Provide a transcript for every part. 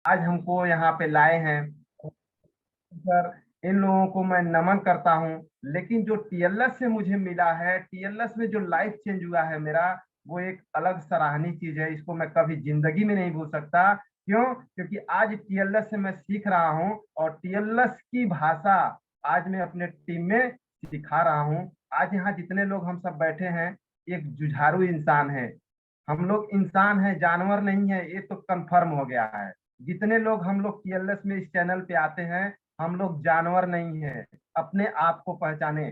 आज हमको यहाँ पे लाए हैं। सर, इन लोगों को मैं नमन करता हूँ। लेकिन जो टीएलएस से मुझे मिला है, टीएलएस में जो लाइफ चेंज हुआ है मेरा, वो एक अलग सराहनीय चीज है। इसको मैं कभी जिंदगी में नहीं भूल सकता। क्यों? क्योंकि आज टीएलएस से मैं सीख रहा हूँ, और टीएलएस की भाषा आज मैं अपने टीम में सिखा रहा हूँ। आज यहाँ जितने लोग हम सब बैठे हैं, एक जुझारू इंसान है। हम लोग इंसान हैं, जानवर नहीं है, ये तो कंफर्म हो गया है। जितने लोग हम लोग टीएलएस में इस चैनल पे आते हैं, हम लोग जानवर नहीं है। अपने आप को पहचाने।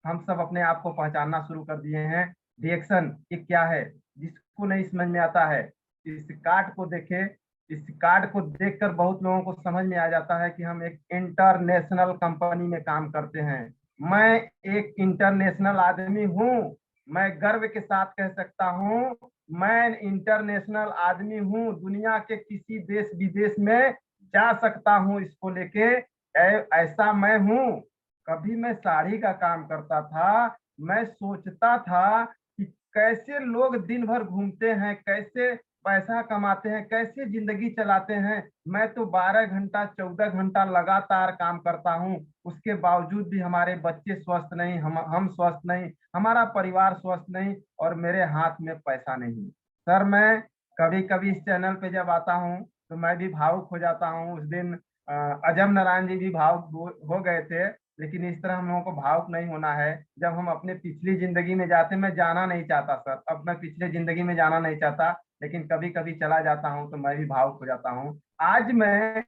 हम सब अपने आप को पहचानना शुरू कर दिए हैं। रिएक्शन ये क्या है? जिसको नहीं समझ में आता है, इस कार्ड को देखे। इस कार्ड को देखकर बहुत लोगों को समझ में आ जाता है कि हम एक इंटरनेशनल कंपनी में काम करते हैं। मैं एक इंटरनेशनल आदमी हूँ। मैं गर्व के साथ कह सकता हूँ, मैं इंटरनेशनल आदमी हूँ। दुनिया के किसी देश विदेश में जा सकता हूँ इसको लेके। ऐसा मैं हूँ। कभी मैं साड़ी का काम करता था। मैं सोचता था कि कैसे लोग दिन भर घूमते हैं, कैसे पैसा कमाते हैं, कैसे जिंदगी चलाते हैं। मैं तो 12 घंटा 14 घंटा लगातार काम करता हूँ। उसके बावजूद भी हमारे बच्चे स्वस्थ नहीं, हम स्वस्थ नहीं, हमारा परिवार स्वस्थ नहीं, और मेरे हाथ में पैसा नहीं। सर, मैं कभी कभी इस चैनल पे जब आता हूँ तो मैं भी भावुक हो जाता हूँ। उस दिन अजम नारायण जी भी भावुक हो गए थे। लेकिन इस तरह हम लोगों को भावुक नहीं होना है। जब हम अपने पिछली जिंदगी में जाते, मैं जाना नहीं चाहता सर, अब मैं पिछले जिंदगी में जाना नहीं चाहता, लेकिन कभी कभी चला जाता हूँ तो मैं भी भावुक हो जाता हूँ। आज मैं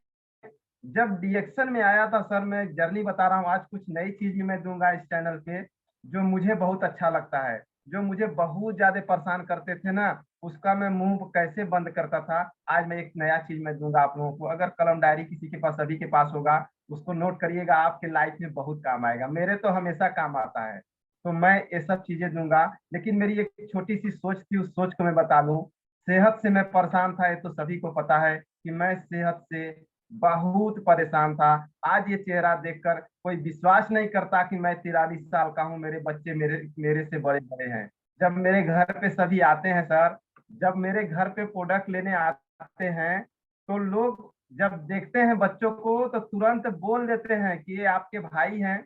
जब रिएक्शन में आया था सर, मैं जर्नी बता रहा हूँ, आज कुछ नई चीज भी मैं दूंगा इस चैनल पे, जो मुझे बहुत अच्छा लगता है। जो मुझे बहुत ज्यादा परेशान करते थे ना, उसका मैं मुंह कैसे बंद करता था, आज मैं एक नया चीज मैं दूंगा आप लोगों को। अगर कलम डायरी किसी के पास, सभी के पास होगा, उसको नोट करिएगा, आपके लाइफ में बहुत काम आएगा। मेरे तो हमेशा काम आता है। तो मैं ये सब चीजें दूंगा। लेकिन मेरी एक छोटी सी सोच थी, उस सोच को मैं बता दूं। सेहत से मैं परेशान था, ये तो सभी को पता है कि मैं सेहत से बहुत परेशान था। आज ये चेहरा देखकर कोई विश्वास नहीं करता कि मैं 43 साल का हूँ। मेरे बच्चे मेरे मेरे से बड़े बड़े हैं। जब मेरे घर पे सभी आते हैं सर, जब मेरे घर पे प्रोडक्ट लेने आते हैं, तो लोग जब देखते हैं बच्चों को तो तुरंत बोल देते हैं कि ये आपके भाई हैं।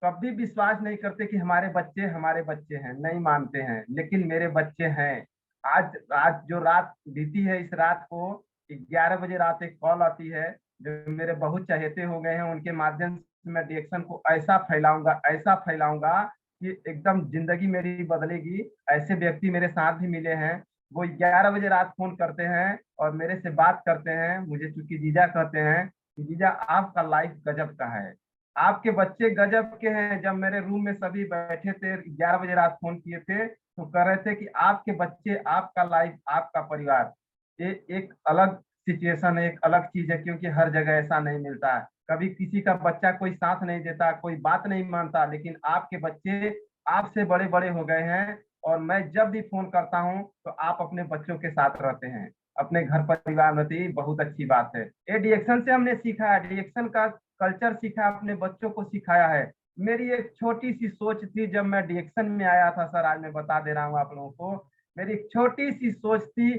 कभी विश्वास नहीं करते कि हमारे बच्चे हैं, नहीं मानते हैं, लेकिन मेरे बच्चे हैं। आज आज जो रात बीती है, इस रात को 11 बजे रात एक कॉल आती है, जो मेरे बहुत चहेते हो गए हैं, उनके माध्यम से मैं रिएक्शन को ऐसा फैलाऊंगा कि एकदम जिंदगी मेरी बदलेगी। ऐसे व्यक्ति मेरे साथ भी मिले हैं। वो 11 बजे रात फोन करते हैं और मेरे से बात करते हैं। मुझे चूंकि जीजा कहते हैं कि जीजा आपका लाइफ गजब का है, आपके बच्चे गजब के हैं। जब मेरे रूम में सभी बैठे थे, 11 बजे रात फोन किए थे, तो कह रहे थे कि आपके बच्चे, आपका लाइफ, आपका परिवार, ये एक अलग सिचुएशन है, एक अलग चीज है। क्योंकि हर जगह ऐसा नहीं मिलता है। कभी किसी का बच्चा कोई साथ नहीं देता, कोई बात नहीं मानता, लेकिन आपके बच्चे आपसे बड़े बड़े हो गए हैं। और मैं जब भी फोन करता हूँ तो आप अपने बच्चों के साथ रहते हैं, अपने घर परिवार में, तो ये बहुत अच्छी बात है। ये डिएक्शन से हमने सीखा है, डिएक्शन का कल्चर सीखा, अपने बच्चों को सिखाया है। मेरी एक छोटी सी सोच थी जब मैं डिएक्शन में आया था सर, आज मैं बता दे रहा हूँ आप लोगों को। मेरी एक छोटी सी सोच थी,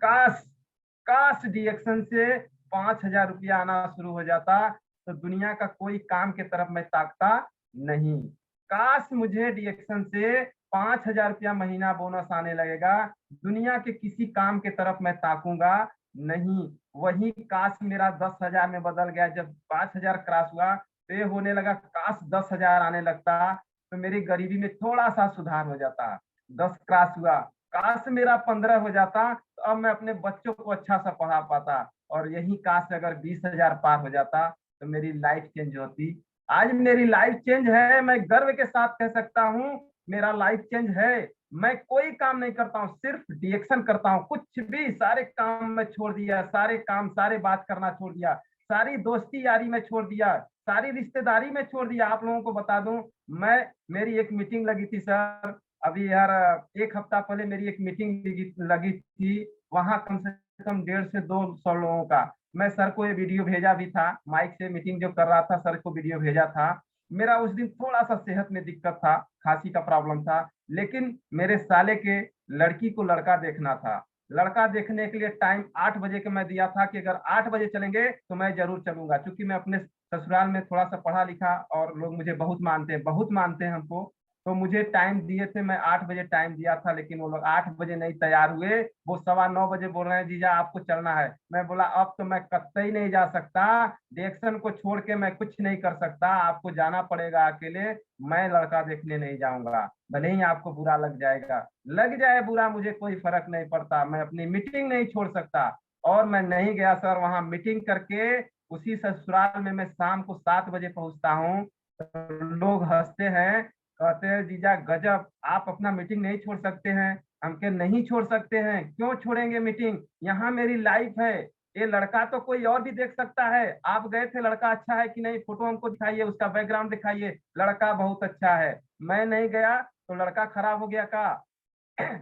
काश काश डिएक्शन से 5,000 रुपया आना शुरू हो जाता, तो दुनिया का कोई काम की तरफ मैं ताकता नहीं। काश मुझे डिएक्शन से 5,000 रुपया महीना बोनस आने लगेगा, दुनिया के किसी काम की तरफ मैं ताकूंगा नहीं। वही काश मेरा 10,000 में बदल गया। जब 5,000 क्रॉस हुआ तो ये होने लगा, काश 10,000 आने लगता तो मेरी गरीबी में थोड़ा सा सुधार हो जाता। 10 क्रॉस हुआ, काश मेरा 15 हो जाता तो अब मैं अपने बच्चों को अच्छा सा पढ़ा पाता। और यही काश अगर 20,000 पार हो जाता तो मेरी लाइफ चेंज होती। आज मेरी लाइफ चेंज है, मैं गर्व के साथ कह सकता हूँ, मेरा लाइफ चेंज है। मैं कोई काम नहीं करता हूँ, सिर्फ डिएक्शन करता हूँ। कुछ भी, सारे काम मैं छोड़ दिया, सारे काम, सारे बात करना छोड़ दिया, सारी दोस्ती यारी में छोड़ दिया, सारी रिश्तेदारी में छोड़ दिया। आप लोगों को बता दूं, मैं मेरी एक मीटिंग लगी थी सर, अभी यार 1 हफ्ता पहले मेरी एक मीटिंग लगी थी। वहां कम से कम 150 से 200 लोगों का, मैं सर को ये वीडियो भेजा भी था, माइक से मीटिंग जो कर रहा था, सर को वीडियो भेजा था। मेरा उस दिन थोड़ा सा सेहत में दिक्कत था, खांसी का प्रॉब्लम था, लेकिन मेरे साले के लड़की को लड़का देखना था। लड़का देखने के लिए टाइम 8 बजे का मैं दिया था कि अगर 8 बजे चलेंगे तो मैं जरूर चलूंगा, क्योंकि मैं अपने ससुराल में थोड़ा सा पढ़ा लिखा और लोग मुझे बहुत मानते हैं हमको। तो मुझे टाइम दिए थे, मैं 8 बजे टाइम दिया था, लेकिन वो लोग 8 बजे नहीं तैयार हुए। वो 9:15 बजे बोल रहे हैं जीजा आपको चलना है। मैं बोला अब तो मैं कतई नहीं जा सकता, डिएक्शन को छोड़ के मैं कुछ नहीं कर सकता, आपको जाना पड़ेगा अकेले। मैं लड़का देखने नहीं जाऊंगा, भले ही आपको बुरा लग जाएगा, लग जाए बुरा, मुझे कोई फर्क नहीं पड़ता, मैं अपनी मीटिंग नहीं छोड़ सकता। और मैं नहीं गया सर, वहां मीटिंग करके उसी ससुराल में मैं शाम को 7 बजे पहुंचता हूँ। लोग हंसते हैं, कहते हैं जीजा गजब, आप अपना मीटिंग नहीं छोड़ सकते हैं। हम के नहीं छोड़ सकते हैं, क्यों छोड़ेंगे मीटिंग, यहाँ मेरी लाइफ है। ये लड़का तो कोई और भी देख सकता है, आप गए थे, लड़का अच्छा है कि नहीं, फोटो हमको दिखाइए, उसका बैकग्राउंड दिखाइए, लड़का बहुत अच्छा है। मैं नहीं गया तो लड़का खराब हो गया का?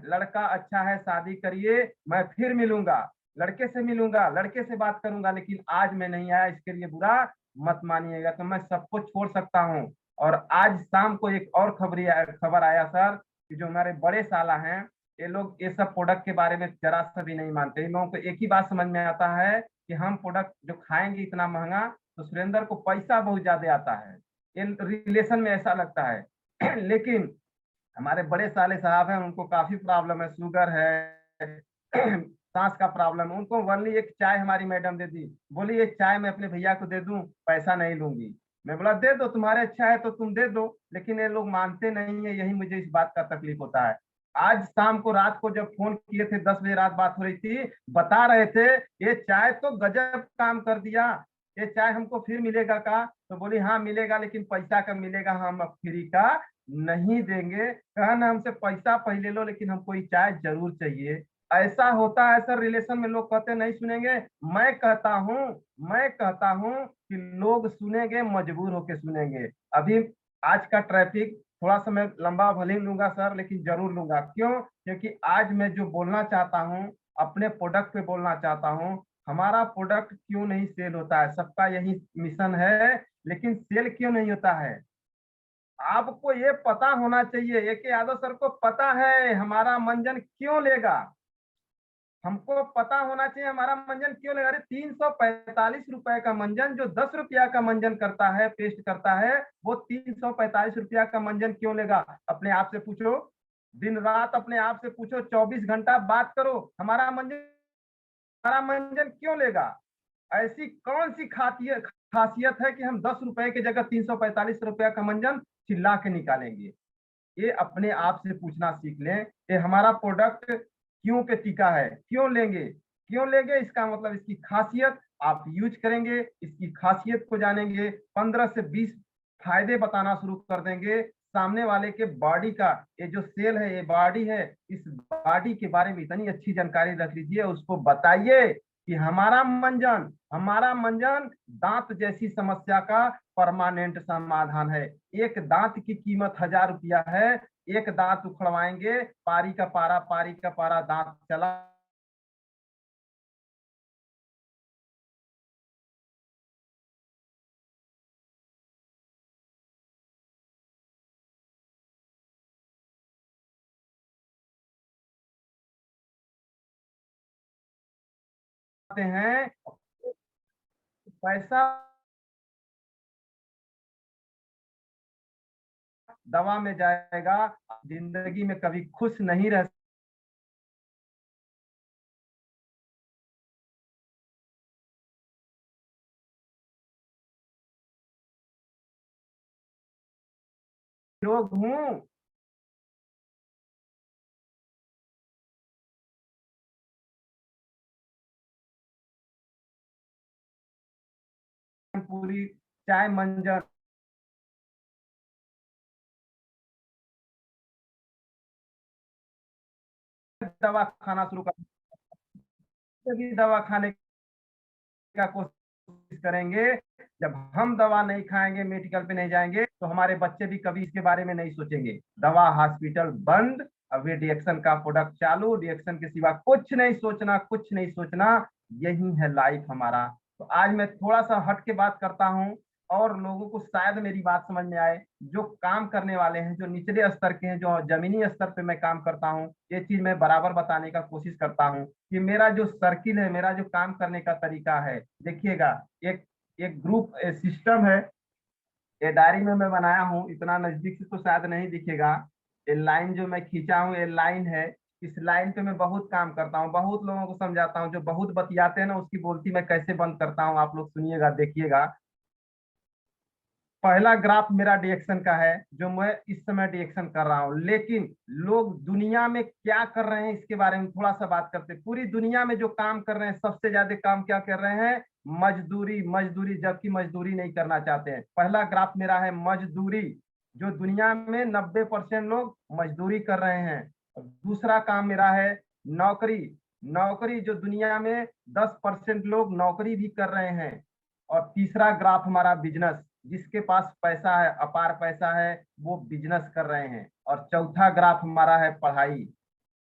लड़का अच्छा है, शादी करिए, मैं फिर मिलूंगा, लड़के से मिलूंगा, लड़के से बात करूंगा, लेकिन आज मैं नहीं आया, इसके लिए बुरा मत मानिएगा। तो मैं सबको छोड़ सकता हूँ। और आज शाम को एक और खबर आया सर, कि जो हमारे बड़े साला हैं, ये लोग ये सब प्रोडक्ट के बारे में जरा सा भी नहीं मानते। इन लोगों को एक ही बात समझ में आता है कि हम प्रोडक्ट जो खाएंगे इतना महंगा, तो सुरेंद्र को पैसा बहुत ज्यादा आता है, ये रिलेशन में ऐसा लगता है। लेकिन हमारे बड़े साले साहब हैं, उनको काफी प्रॉब्लम है, शुगर है, सांस का प्रॉब्लम है, उनको वनली एक चाय हमारी मैडम दे दी, बोली एक चाय मैं अपने भैया को दे दूं, पैसा नहीं लूंगी। मैं बोला दे दो, तुम्हारे अच्छा है तो तुम दे दो, लेकिन ये लोग मानते नहीं है, यही मुझे इस बात का तकलीफ होता है। आज शाम को रात को जब फोन किए थे, 10 बजे रात बात हो रही थी, बता रहे थे ये चाय तो गजब काम कर दिया, ये चाय हमको फिर मिलेगा का? तो बोली हाँ मिलेगा, लेकिन पैसा कब मिलेगा, हम अब फ्री का नहीं देंगे। कहा ना हमसे पैसा पहले लो, लेकिन हमको ये चाय जरूर चाहिए। ऐसा होता है सर रिलेशन में, लोग कहते नहीं सुनेंगे। मैं कहता हूँ मैं कहता हूँ कि लोग सुनेंगे, मजबूर होके सुनेंगे। अभी आज का ट्रैफिक थोड़ा सा मैं लंबा भले ही लूंगा सर, लेकिन जरूर लूंगा, क्यों? क्योंकि आज मैं जो बोलना चाहता हूँ, अपने प्रोडक्ट पे बोलना चाहता हूँ। हमारा प्रोडक्ट क्यों नहीं सेल होता है, सबका यही मिशन है, लेकिन सेल क्यों नहीं होता है? आपको ये पता होना चाहिए, ए के यादव सर को पता है हमारा मंजन क्यों लेगा। हमको पता होना चाहिए हमारा मंजन क्यों लेगा। अरे 345 रुपए का मंजन, जो 10 रुपया का मंजन करता है, पेस्ट करता है, वो 345 रुपया का मंजन क्यों लेगा? अपने आप से पूछो, दिन रात अपने आप से पूछो, 24 घंटा बात करो, हमारा मंजन क्यों लेगा? ऐसी कौन सी खासियत है कि हम 10 रुपए की जगह 345 रुपया का मंजन चिल्ला के निकालेंगे? ये अपने आप से पूछना सीख लें कि हमारा प्रोडक्ट क्यों पे टिका है, क्यों लेंगे? क्यों लेंगे, इसका मतलब इसकी खासियत आप यूज करेंगे, इसकी खासियत को जानेंगे, 15 से 20 फायदे बताना शुरू कर देंगे। सामने वाले के बॉडी का ये जो सेल है, ये बॉडी है, इस बॉडी के बारे में इतनी अच्छी जानकारी रख लीजिए, उसको बताइए कि हमारा मंजन दांत जैसी समस्या का परमानेंट समाधान है। एक दांत की कीमत 1000 रुपया है, एक दांत उखड़वाएंगे, पारी का पारा दांत चला हैं, पैसा दवा में जाएगा, जिंदगी में कभी खुश नहीं रह लोग हूँ। पूरी चाय मंजन दवा खाना शुरू कर, दवा खाने का कोशिश करेंगे। जब हम दवा नहीं खाएंगे, मेडिकल पे नहीं जाएंगे, तो हमारे बच्चे भी कभी इसके बारे में नहीं सोचेंगे। दवा हॉस्पिटल बंद, अभी डिएक्शन का प्रोडक्ट चालू, डिएक्शन के सिवा कुछ नहीं सोचना, कुछ नहीं सोचना। यही है लाइफ हमारा। तो आज मैं थोड़ा सा हट के बात करता हूँ, और लोगों को शायद मेरी बात समझ में आए। जो काम करने वाले हैं, जो निचले स्तर के हैं, जो जमीनी स्तर पे मैं काम करता हूँ, ये चीज मैं बराबर बताने का कोशिश करता हूँ कि मेरा जो सर्किल है, मेरा जो काम करने का तरीका है, देखिएगा, एक एक ग्रुप सिस्टम है। ये डायरी में मैं बनाया हूँ, इतना नजदीक से तो शायद नहीं दिखेगा। ये लाइन जो मैं खींचा हूँ, ये लाइन है। इस लाइन पे मैं बहुत काम करता हूँ, बहुत लोगों को समझाता हूँ। जो बहुत बतियाते हैं ना, उसकी बोलती मैं कैसे बंद करता हूँ, आप लोग सुनिएगा, देखिएगा। पहला ग्राफ मेरा डिएक्शन का है, जो मैं इस समय डिएक्शन कर रहा हूं। लेकिन लोग दुनिया में क्या कर रहे हैं, इसके बारे में थोड़ा सा बात करते हैं। पूरी दुनिया में जो काम कर रहे हैं, सबसे ज्यादा काम क्या कर रहे हैं? मजदूरी, मजदूरी, जबकि मजदूरी नहीं करना चाहते हैं। पहला ग्राफ मेरा है मजदूरी, जो दुनिया में 90% लोग मजदूरी कर रहे हैं। और दूसरा काम मेरा है नौकरी, नौकरी, जो दुनिया में 10% लोग नौकरी भी कर रहे हैं। और तीसरा ग्राफ हमारा बिजनेस, जिसके पास पैसा है, अपार पैसा है, वो बिजनेस कर रहे हैं। और चौथा ग्राफ हमारा है पढ़ाई।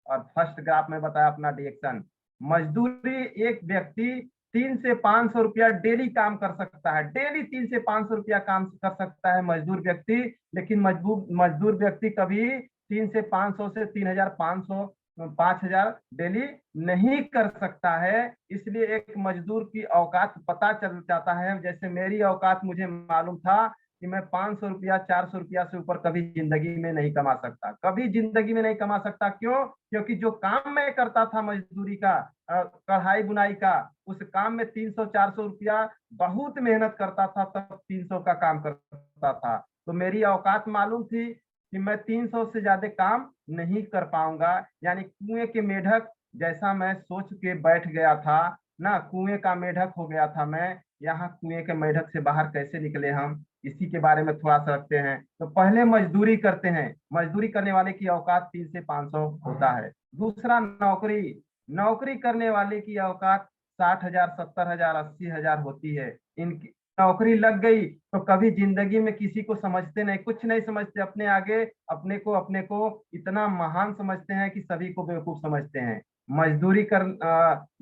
और फर्स्ट ग्राफ में बताया अपना डिएक्शन। मजदूरी, एक व्यक्ति 3 से 500 रुपया डेली काम कर सकता है, डेली 3 से 500 रुपया काम कर सकता है मजदूर व्यक्ति। लेकिन मजदूर मजदूर व्यक्ति कभी 3 से 500 से 3,500 5,000 डेली नहीं कर सकता है। इसलिए एक मजदूर की औकात पता चल जाता है। जैसे मेरी औकात मुझे मालूम था कि मैं 500 रुपया 400 रुपया से ऊपर कभी जिंदगी में नहीं कमा सकता, कभी जिंदगी में नहीं कमा सकता। क्यों? क्योंकि जो काम मैं करता था मजदूरी का, कढ़ाई बुनाई का, उस काम में 300 400 रुपया, बहुत मेहनत करता था, तब 300 का काम करता था। तो मेरी औकात मालूम थी कि मैं 300 से ज्यादा काम नहीं कर पाऊंगा। यानी कुएं के मेढक जैसा मैं सोच के बैठ गया था ना, कुएं का मेढक हो गया था मैं। यहाँ कुएं के मेढक से बाहर कैसे निकले हम, इसी के बारे में थोड़ा सा रखते हैं। तो पहले मजदूरी करते हैं, मजदूरी करने वाले की औकात 3 से 500 होता है। दूसरा नौकरी, नौकरी करने वाले की औकात 60,000 70,000 80,000 होती है। इनकी नौकरी लग गई तो कभी जिंदगी में किसी को समझते नहीं, कुछ नहीं समझते, अपने आगे अपने को इतना महान समझते हैं कि सभी को बेवकूफ समझते हैं।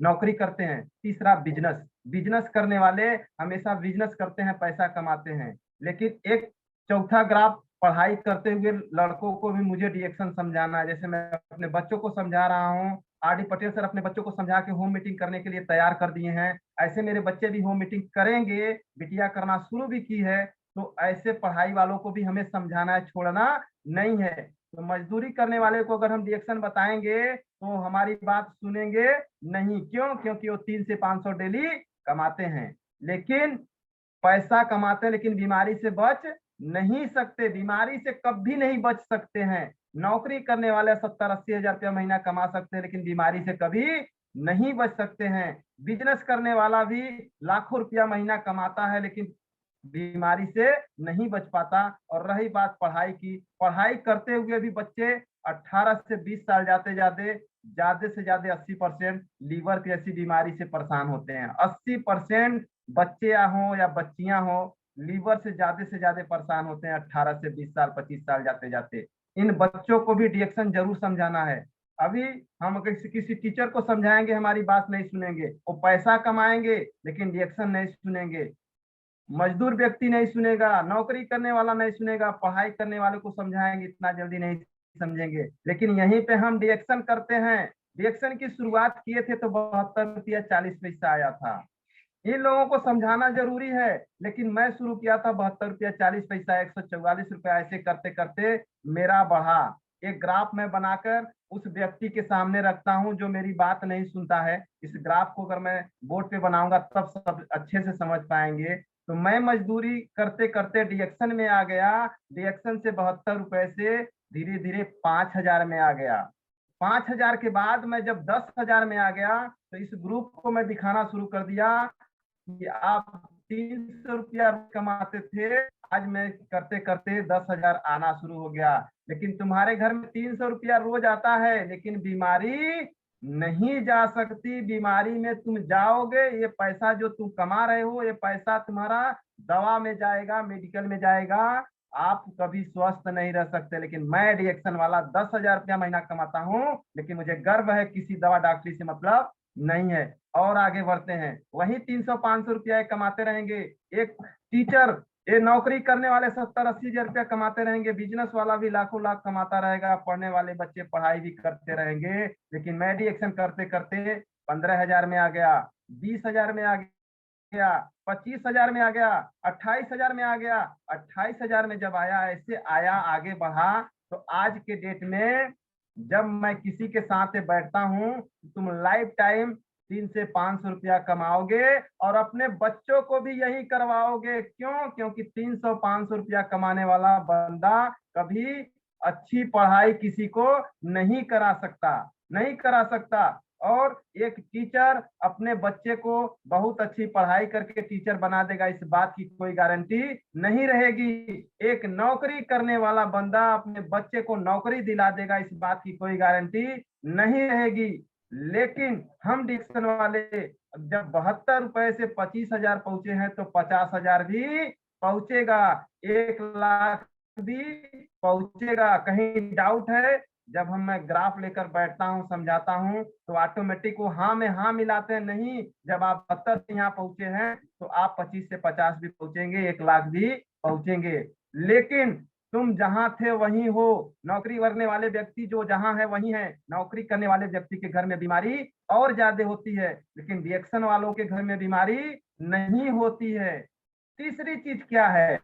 नौकरी करते हैं। तीसरा बिजनेस, बिजनेस करने वाले हमेशा बिजनेस करते हैं, पैसा कमाते हैं। लेकिन एक चौथा ग्राफ, पढ़ाई करते हुए लड़कों को भी मुझे डिएक्शन समझाना है। जैसे मैं अपने बच्चों को समझा रहा हूँ, आर डी पटेल सर अपने बच्चों को समझा के होम मीटिंग करने के लिए तैयार कर दिए हैं। ऐसे मेरे बच्चे भी होम मीटिंग करेंगे, बिटिया करना शुरू भी की है। तो ऐसे पढ़ाई वालों को भी हमें समझाना है, छोड़ना नहीं है। तो मजदूरी करने वाले को अगर हम डिएक्शन बताएंगे तो हमारी बात सुनेंगे नहीं। क्यों? क्योंकि वो 3 से 500 डेली कमाते हैं, लेकिन पैसा कमाते हैं, लेकिन बीमारी से बच नहीं सकते, बीमारी से कभी नहीं बच सकते हैं। नौकरी करने वाले 70 80 हजार रुपया महीना कमा सकते हैं, लेकिन बीमारी से कभी नहीं बच सकते हैं। बिजनेस करने वाला भी लाखों रुपया महीना कमाता है, लेकिन बीमारी से नहीं बच पाता। और रही बात पढ़ाई की, पढ़ाई करते हुए भी बच्चे 18 से 20 साल जाते जाते ज्यादा से ज्यादा 80% लीवर की ऐसी बीमारी से परेशान होते हैं। 80% बच्चे हों या बच्चियां हों, लीवर से ज्यादा परेशान होते हैं 18 से 20 साल 25 साल जाते जाते। इन बच्चों को भी डिएक्शन जरूर समझाना है। अभी हम किसी टीचर को समझाएंगे, हमारी बात नहीं सुनेंगे, वो पैसा कमाएंगे लेकिन डिएक्शन नहीं सुनेंगे। मजदूर व्यक्ति नहीं सुनेगा, नौकरी करने वाला नहीं सुनेगा, पढ़ाई करने वाले को समझाएंगे इतना जल्दी नहीं समझेंगे। लेकिन यहीं पे हम डिएक्शन करते हैं। डिएक्शन की शुरुआत किए थे तो 72 रुपया 40 पैसा आया था। इन लोगों को समझाना जरूरी है, लेकिन मैं शुरू किया था 72 रुपया 40 पैसा, 144 रुपया, ऐसे करते करते मेरा बढ़ा। एक ग्राफ में बनाकर उस व्यक्ति के सामने रखता हूं जो मेरी बात नहीं सुनता है। इस ग्राफ को अगर मैं बोर्ड पे बनाऊंगा तब सब अच्छे से समझ पाएंगे। तो मैं मजदूरी करते करते डिएक्शन में आ गया। डिएक्शन से 72 रुपए से धीरे धीरे 5,000 में आ गया। 5,000 के बाद मैं जब 10,000 में आ गया तो इस ग्रुप को मैं दिखाना शुरू कर दिया कि आप 300 रुपया कमाते थे, आज मैं करते करते 10,000 आना शुरू हो गया। लेकिन तुम्हारे घर में 300 रुपया रोज आता है, लेकिन बीमारी नहीं जा सकती। बीमारी में तुम जाओगे, ये पैसा जो तुम कमा रहे हो, ये पैसा तुम्हारा दवा में जाएगा, मेडिकल में जाएगा, आप कभी स्वस्थ नहीं रह सकते। लेकिन मैं डिएक्शन वाला 10,000 रुपया महीना कमाता हूँ, लेकिन मुझे गर्व है, किसी दवा डॉक्टरी से मतलब नहीं है। और आगे बढ़ते हैं, वही 300 500 रुपया कमाते रहेंगे। एक टीचर ये नौकरी करने वाले 70-80 हजार रुपया कमाते रहेंगे, बिजनेस वाला भी लाखों लाख कमाता रहेगा, पढ़ने वाले बच्चे पढ़ाई भी करते रहेंगे, लेकिन मैं एक्शन करते करते 15 हजार में आ गया, 20 हजार में आ गया, 25 हजार में आ गया, 28 हजार में आ गया। 28 हजार में जब आया, ऐसे आया, आगे बढ़ा, तो आज के डेट में जब मैं किसी के साथ बैठता हूँ, तुम लाइफ टाइम 300-500 रुपया कमाओगे और अपने बच्चों को भी यही करवाओगे। क्यों? क्योंकि 300-500 रुपया कमाने वाला बंदा कभी अच्छी पढ़ाई किसी को नहीं करा सकता, नहीं करा सकता। और एक टीचर अपने बच्चे को बहुत अच्छी पढ़ाई करके टीचर बना देगा, इस बात की कोई गारंटी नहीं रहेगी। एक नौकरी करने वाला बंदा अपने बच्चे को नौकरी दिला देगा, इस बात की कोई गारंटी नहीं रहेगी। लेकिन हम डिक्शन वाले जब 72 रुपए से 25 हजार पहुंचे हैं, तो 50 हजार भी पहुंचेगा, 1 लाख भी पहुंचेगा। कहीं डाउट है? जब मैं ग्राफ लेकर बैठता हूँ, समझाता हूँ, तो ऑटोमेटिक वो हाँ में हाँ मिलाते हैं। नहीं, जब आप 72 से यहाँ पहुंचे हैं, तो आप 25 से 50 भी पहुंचेंगे, 1 लाख भी पहुंचेंगे। लेकिन तुम जहां थे वहीं हो। नौकरी करने वाले व्यक्ति जो जहां है वहीं है। नौकरी करने वाले व्यक्ति के घर में बीमारी और ज्यादा होती है, लेकिन रिएक्शन वालों के घर में बीमारी नहीं होती है। तीसरी चीज क्या है?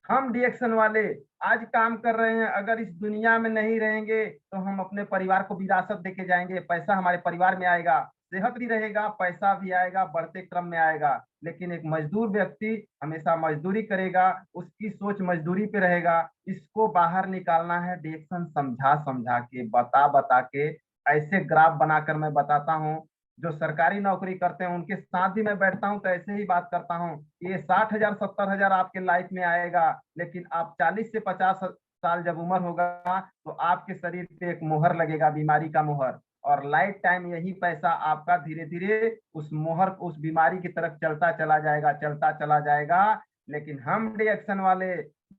हम डिएक्शन वाले आज काम कर रहे हैं, अगर इस दुनिया में नहीं रहेंगे तो हम अपने परिवार को विरासत देके जाएंगे, पैसा हमारे परिवार में आएगा, सेहत भी रहेगा, पैसा भी आएगा, बढ़ते क्रम में आएगा। लेकिन एक मजदूर व्यक्ति हमेशा मजदूरी करेगा, उसकी सोच मजदूरी पे रहेगा। इसको बाहर निकालना है डिएक्शन समझा समझा के, बता बता के, ऐसे ग्राफ बनाकर मैं बताता हूँ। जो सरकारी नौकरी करते हैं उनके साथ भी मैं बैठता हूँ, तो ऐसे ही बात करता हूँ। ये 60 हजार 70 हजार आपके लाइफ में आएगा, लेकिन आप 40 से 50 साल जब उम्र होगा, तो आपके शरीर पे एक मोहर लगेगा, बीमारी का मोहर। और लाइफ टाइम यही पैसा आपका धीरे धीरे उस मोहर, उस बीमारी की तरफ चलता चला जाएगा, चलता चला जाएगा। लेकिन हम रिएक्शन वाले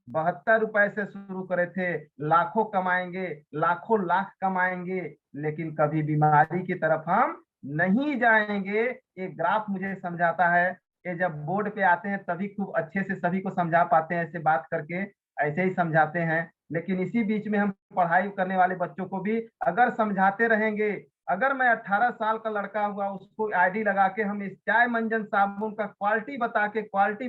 72 रुपए से शुरू करे थे, लाखों कमाएंगे, लाखों लाख कमाएंगे, लेकिन कभी बीमारी की तरफ हम नहीं जाएंगे। ये ग्राफ मुझे समझाता है। ये जब बोर्ड पे आते हैं तभी खूब अच्छे से सभी को समझा पाते हैं, ऐसे बात करके ऐसे ही समझाते हैं। लेकिन इसी बीच में हम पढ़ाई करने वाले बच्चों को भी अगर समझाते रहेंगे, अगर मैं 18 साल का लड़का हुआ, उसको आईडी लगा के हम इस चाय मंजन साबुन का क्वालिटी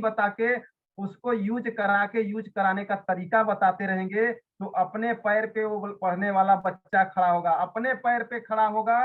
बता के उसको यूज करा के, यूज कराने का तरीका बताते रहेंगे, तो अपने पैर पे वो पढ़ने वाला बच्चा खड़ा होगा, अपने पैर पे खड़ा होगा।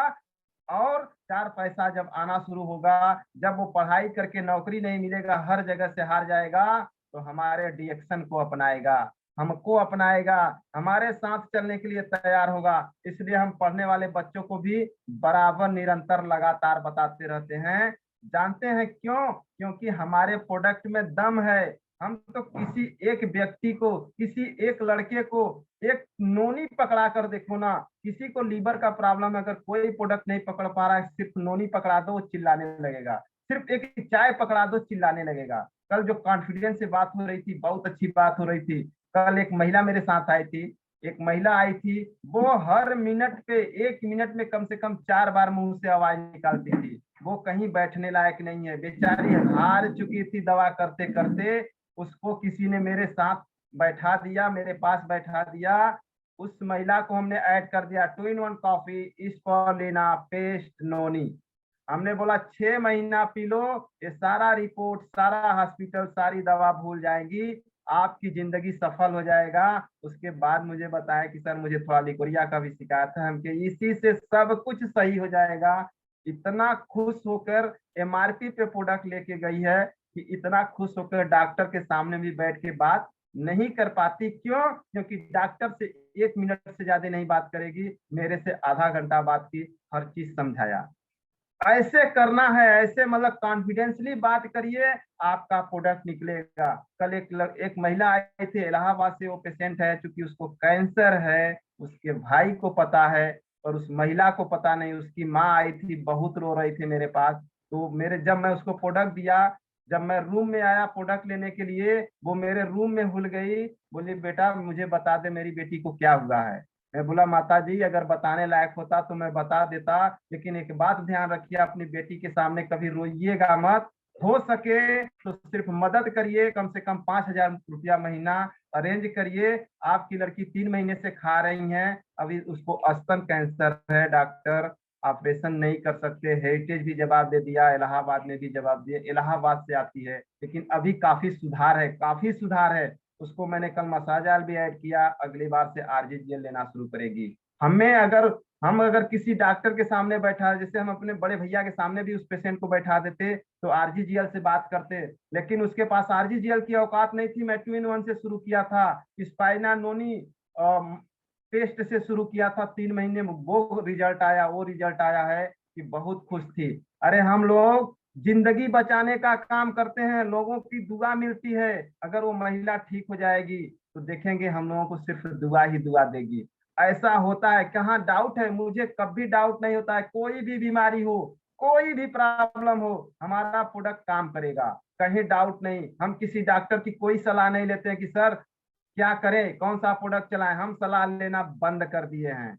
और 4 पैसा जब आना शुरू होगा, जब वो पढ़ाई करके नौकरी नहीं मिलेगा, हर जगह से हार जाएगा, तो हमारे डिएक्शन को अपनाएगा, हमको अपनाएगा, हमारे साथ चलने के लिए तैयार होगा। इसलिए हम पढ़ने वाले बच्चों को भी बराबर निरंतर लगातार बताते रहते हैं। जानते हैं क्यों? क्योंकि हमारे प्रोडक्ट में दम है। हम तो किसी एक व्यक्ति को, किसी एक लड़के को, एक नोनी पकड़ा कर देखो ना, किसी को लीवर का प्रॉब्लम है, अगर कोई प्रोडक्ट नहीं पकड़ पा रहा है, सिर्फ नोनी पकड़ा दो वो चिल्लाने लगेगा, सिर्फ एक चाय पकड़ा दो चिल्लाने लगेगा। कल जो कॉन्फिडेंस से बात हो रही थी, बहुत अच्छी बात हो रही थी। कल एक महिला मेरे साथ आई थी, एक महिला आई थी, वो हर मिनट पे, 1 मिनट में कम से कम 4 बार मुंह से आवाज निकालती थी। वो कहीं बैठने लायक नहीं है, बेचारी हार चुकी थी दवा करते करते। उसको किसी ने मेरे साथ बैठा दिया, मेरे पास बैठा दिया। उस महिला को हमने ऐड कर दिया 2 in 1 कॉफी स्पॉलिना पेस्ट नोनी। हमने बोला 6 महीना पी लो, ये सारा रिपोर्ट, सारा हॉस्पिटल, सारी दवा भूल जाएगी, आपकी जिंदगी सफल हो जाएगा। उसके बाद मुझे बताया कि सर मुझे थोड़ा लिकोरिया का भी शिकायत है, हम कि इसी से सब कुछ सही हो जाएगा। इतना खुश होकर एमआरपी पे प्रोडक्ट लेके गई है कि इतना खुश होकर डॉक्टर के सामने भी बैठ के बात नहीं कर पाती। क्यों? क्योंकि डॉक्टर से 1 मिनट से ज्यादा नहीं बात करेगी, मेरे से आधा घंटा बात की, हर चीज समझाया। ऐसे करना है, ऐसे मतलब कॉन्फिडेंसली बात करिए, आपका प्रोडक्ट निकलेगा। कल एक महिला आई थी इलाहाबाद से, वो पेशेंट है, चूंकि उसको कैंसर है, उसके भाई को पता है और उस महिला को पता नहीं। उसकी माँ आई थी, बहुत रो रही थी मेरे पास। तो मेरे जब मैं उसको प्रोडक्ट दिया, जब मैं रूम में आया प्रोडक्ट लेने के लिए, वो मेरे रूम में भूल गई, बोली बेटा मुझे बता दे मेरी बेटी को क्या हुआ है। मैं बोला माता जी अगर बताने लायक होता तो मैं बता देता, लेकिन एक बात ध्यान रखिए, अपनी बेटी के सामने कभी रोइएगा मत हो सके तो सिर्फ मदद करिए, कम से कम 5,000 रुपया महीना अरेंज करिए। आपकी लड़की 3 महीने से खा रही हैं, अभी उसको स्तन कैंसर है, डॉक्टर ऑपरेशन नहीं कर सकते। हेरिटेज भी जवाब दे दिया, इलाहाबाद ने भी जवाब दिया, इलाहाबाद से आती है, लेकिन अभी काफी सुधार है, काफी सुधार है। उसको मैंने कल मसाज ऑयल भी ऐड किया, अगली बार से आरजीजीएल लेना शुरू करेगी। हमें अगर हम अगर किसी डॉक्टर के सामने बैठा, जैसे हम अपने बड़े भैया के सामने भी उस पेशेंट को बैठा देते तो आरजीजीएल से बात करते, लेकिन उसके पास आरजीजीएल की औकात नहीं थी। मैं 2-in-1 से शुरू किया था, स्पाइना नोनी टेस्ट से शुरू किया था, 3 महीने में वो रिजल्ट आया, वो रिजल्ट आया है कि बहुत खुश थी। अरे हम लोग जिंदगी बचाने का काम करते हैं, लोगों की दुआ मिलती है। अगर वो महिला ठीक हो जाएगी तो देखेंगे हम लोगों को सिर्फ दुआ ही दुआ देगी। ऐसा होता है, कहाँ डाउट है, मुझे कभी डाउट नहीं होता है। कोई भी बीमारी हो, कोई भी प्रॉब्लम हो, हमारा प्रोडक्ट काम करेगा, कहीं डाउट नहीं। हम किसी डॉक्टर की कोई सलाह नहीं लेते हैं कि सर क्या करें, कौन सा प्रोडक्ट चलाएं। हम सलाह लेना बंद कर दिए हैं।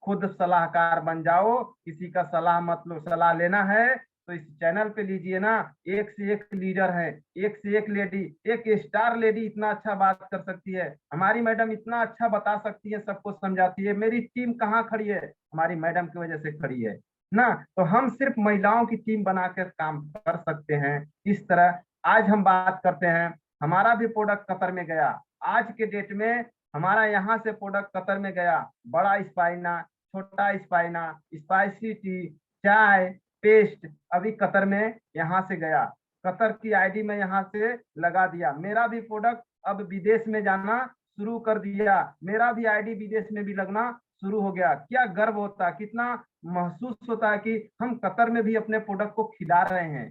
खुद सलाहकार बन जाओ, किसी का सलाह मत लो। सलाह लेना है तो इस चैनल पे लीजिए ना, एक से एक लीडर है, एक से एक लेडी, एक स्टार लेडी इतना अच्छा बात कर सकती है। हमारी मैडम इतना अच्छा बता सकती है, सबको समझाती है। मेरी टीम कहाँ खड़ी है, हमारी मैडम की वजह से खड़ी है ना। तो हम सिर्फ महिलाओं की टीम बनाकर काम कर सकते हैं इस तरह। आज हम बात करते हैं, हमारा भी प्रोडक्ट कतर में गया। आज के डेट में हमारा यहाँ से प्रोडक्ट कतर में गया, बड़ा स्पाइना, छोटा स्पाइना, स्पाइसी टी, चाय, पेस्ट, अभी कतर में यहाँ से गया। कतर की आईडी में यहाँ से लगा दिया। मेरा भी प्रोडक्ट अब विदेश में जाना शुरू कर दिया, मेरा भी आईडी विदेश में भी लगना शुरू हो गया। क्या गर्व होता है, कितना महसूस होता है कि हम कतर में भी अपने प्रोडक्ट को खिला रहे हैं।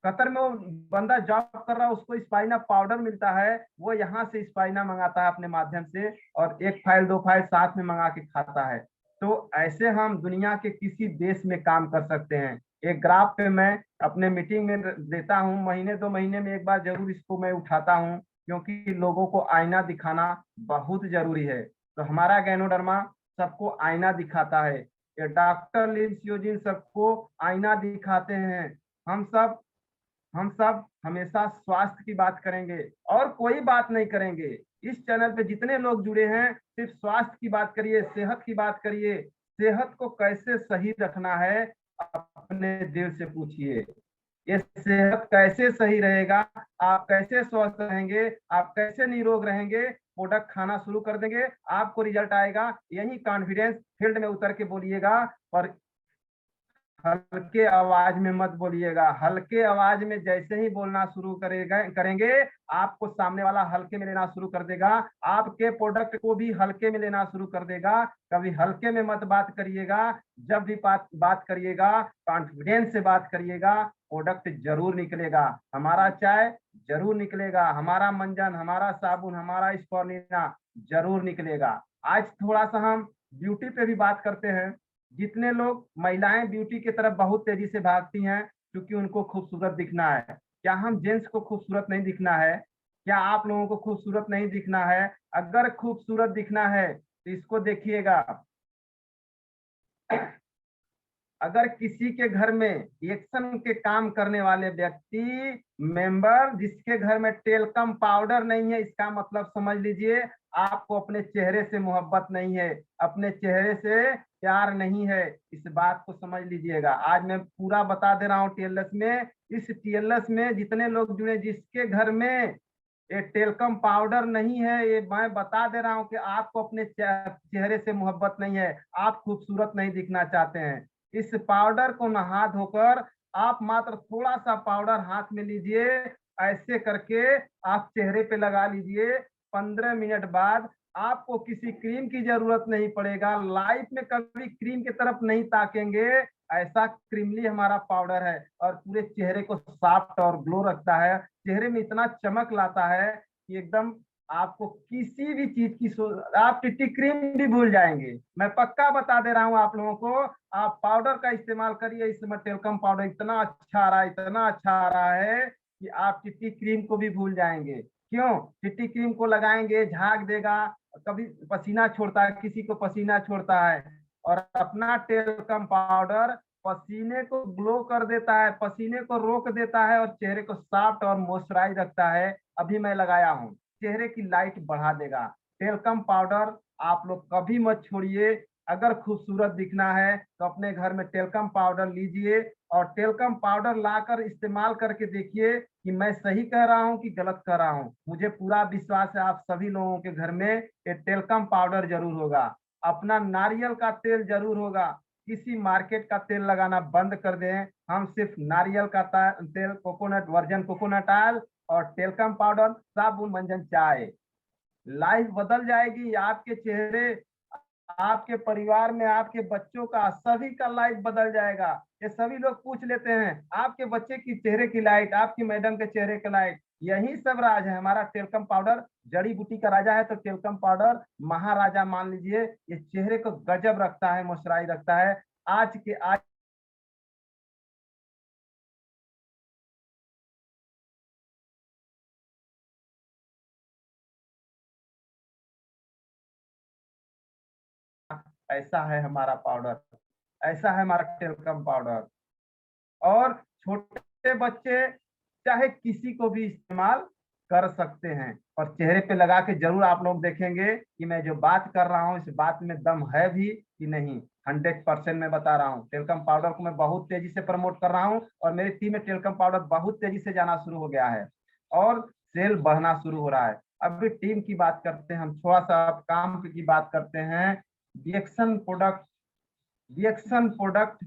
कतर में वो बंदा जॉब कर रहा है, उसको स्पाइना पाउडर मिलता है, वो यहाँ से स्पाइना मंगाता है अपने माध्यम से, और एक फाइल 2 फाइल साथ में मंगा के खाता है। तो ऐसे हम दुनिया के किसी देश में काम कर सकते हैं। एक ग्राफ पे मैं अपने मीटिंग में देता हूँ, महीने 2 महीने में एक बार जरूर इसको मैं उठाता हूँ, क्योंकि लोगों को आईना दिखाना बहुत जरूरी है। तो हमारा गैनोडर्मा सबको आईना दिखाता है, ये डॉक्टर लिंसियोजिन सबको आईना दिखाते हैं। हम सब हम सब हमेशा स्वास्थ्य की बात करेंगे और कोई बात नहीं करेंगे। इस चैनल पे जितने लोग जुड़े हैं, सिर्फ स्वास्थ्य की बात करिए, सेहत की बात करिए। सेहत को कैसे सही रखना है, अपने दिल से पूछिए। ये सेहत कैसे सही रहेगा, आप कैसे स्वस्थ रहेंगे, आप कैसे निरोग रहेंगे। प्रोडक्ट खाना शुरू कर देंगे, आपको रिजल्ट आएगा। यही कॉन्फिडेंस फील्ड में उतर के बोलिएगा। और हल्के आवाज में मत बोलिएगा, हल्के आवाज में जैसे ही बोलना शुरू करेंगे, आपको सामने वाला हल्के में लेना शुरू कर देगा, आपके प्रोडक्ट को भी हल्के में लेना शुरू कर देगा। कभी हल्के में मत बात करिएगा, जब भी बात करिएगा कॉन्फिडेंस से बात करिएगा, प्रोडक्ट जरूर निकलेगा। हमारा चाय जरूर निकलेगा, हमारा मंजन, हमारा साबुन, हमारा स्पॉलिना जरूर निकलेगा। आज थोड़ा सा हम ब्यूटी पे भी बात करते हैं। जितने लोग महिलाएं ब्यूटी की तरफ बहुत तेजी से भागती हैं क्योंकि उनको खूबसूरत दिखना है, क्या हम जेंट्स को खूबसूरत नहीं दिखना है? क्या आप लोगों को खूबसूरत नहीं दिखना है? अगर खूबसूरत दिखना है तो इसको देखिएगा। अगर किसी के घर में एक्शन के काम करने वाले व्यक्ति मेंबर, जिसके घर में टेल्कम पाउडर नहीं है, इसका मतलब समझ लीजिए आपको अपने चेहरे से मोहब्बत नहीं है, अपने चेहरे से प्यार नहीं है। इस बात को समझ लीजिएगा। आज मैं पूरा बता दे रहा हूँ टीएलएस में। इस टीएलएस में जितने लोग जुड़े, जिसके घर में ये टेल्कम पाउडर नहीं है, ये मैं बता दे रहा हूँ कि आपको अपने चेहरे से मोहब्बत नहीं है, आप खूबसूरत नहीं दिखना चाहते हैं। इस पाउडर को नहा धोकर आप मात्र थोड़ा सा पाउडर हाथ में लीजिए, ऐसे करके आप चेहरे पे लगा लीजिए। 15 मिनट बाद आपको किसी क्रीम की जरूरत नहीं पड़ेगा, लाइफ में कभी क्रीम की तरफ नहीं ताकेंगे। ऐसा क्रीमली हमारा पाउडर है और पूरे चेहरे को सॉफ्ट और ग्लो रखता है, चेहरे में इतना चमक लाता है कि एकदम आपको किसी भी चीज की आप टिट्टी क्रीम भी भूल जाएंगे। मैं पक्का बता दे रहा हूँ आप लोगों को। आप पाउडर का इस्तेमाल करिए, इस समय टेल्कम पाउडर इतना अच्छा आ रहा है, इतना अच्छा आ रहा है कि आप टिट्टी क्रीम को भी भूल जाएंगे। क्यों? टिट्टी क्रीम को लगाएंगे, झाग देगा, कभी पसीना छोड़ता है, किसी को पसीना छोड़ता है, और अपना टेल्कम पाउडर पसीने को ग्लो कर देता है, पसीने को रोक देता है और चेहरे को सॉफ्ट और मॉइस्चराइज रखता है। अभी मैं लगाया हूँ, चेहरे की लाइट बढ़ा देगा। टेल्कम पाउडर आप लोग कभी मत छोड़िए। अगर खूबसूरत दिखना है तो अपने घर में टेल्कम पाउडर लीजिए और टेल्कम पाउडर लाकर इस्तेमाल करके देखिए कि मैं सही कह रहा हूँ कि गलत कह रहा हूँ। मुझे पूरा विश्वास है आप सभी लोगों के घर में ये टेल्कम पाउडर जरूर होगा। अपना नारियल का तेल जरूर होगा। किसी मार्केट का तेल लगाना बंद कर दें। हम सिर्फ नारियल का तेल, कोकोनट वर्जन कोकोनट ऑयल और टेल्कम पाउडर, साबुन, मंजन, चाय। लाइफ बदल जाएगी। आपके चेहरे, आपके परिवार में आपके बच्चों का, सभी का लाइफ बदल जाएगा। ये सभी लोग पूछ लेते हैं आपके बच्चे की चेहरे की लाइट, आपकी मैडम के चेहरे की लाइट। यही सब राज है। हमारा टेल्कम पाउडर जड़ी बूटी का राजा है, तो टेल्कम पाउडर महाराजा मान लीजिए। ये चेहरे को गजब रखता है, मॉइस्चराइज रखता है। आज ऐसा है हमारा पाउडर, ऐसा है हमारा टेल्कम पाउडर। और छोटे बच्चे चाहे किसी को भी इस्तेमाल कर सकते हैं। और चेहरे पे लगा के जरूर आप लोग देखेंगे कि मैं जो बात कर रहा हूँ इस बात में दम है भी कि नहीं। 100% मैं बता रहा हूँ। टेल्कम पाउडर को मैं बहुत तेजी से प्रमोट कर रहा हूँ और मेरी टीम में टेल्कम पाउडर बहुत तेजी से जाना शुरू हो गया है और सेल बढ़ना शुरू हो रहा है। अभी टीम की बात करते हैं, हम थोड़ा सा काम की बात करते हैं। Reaction product, reaction product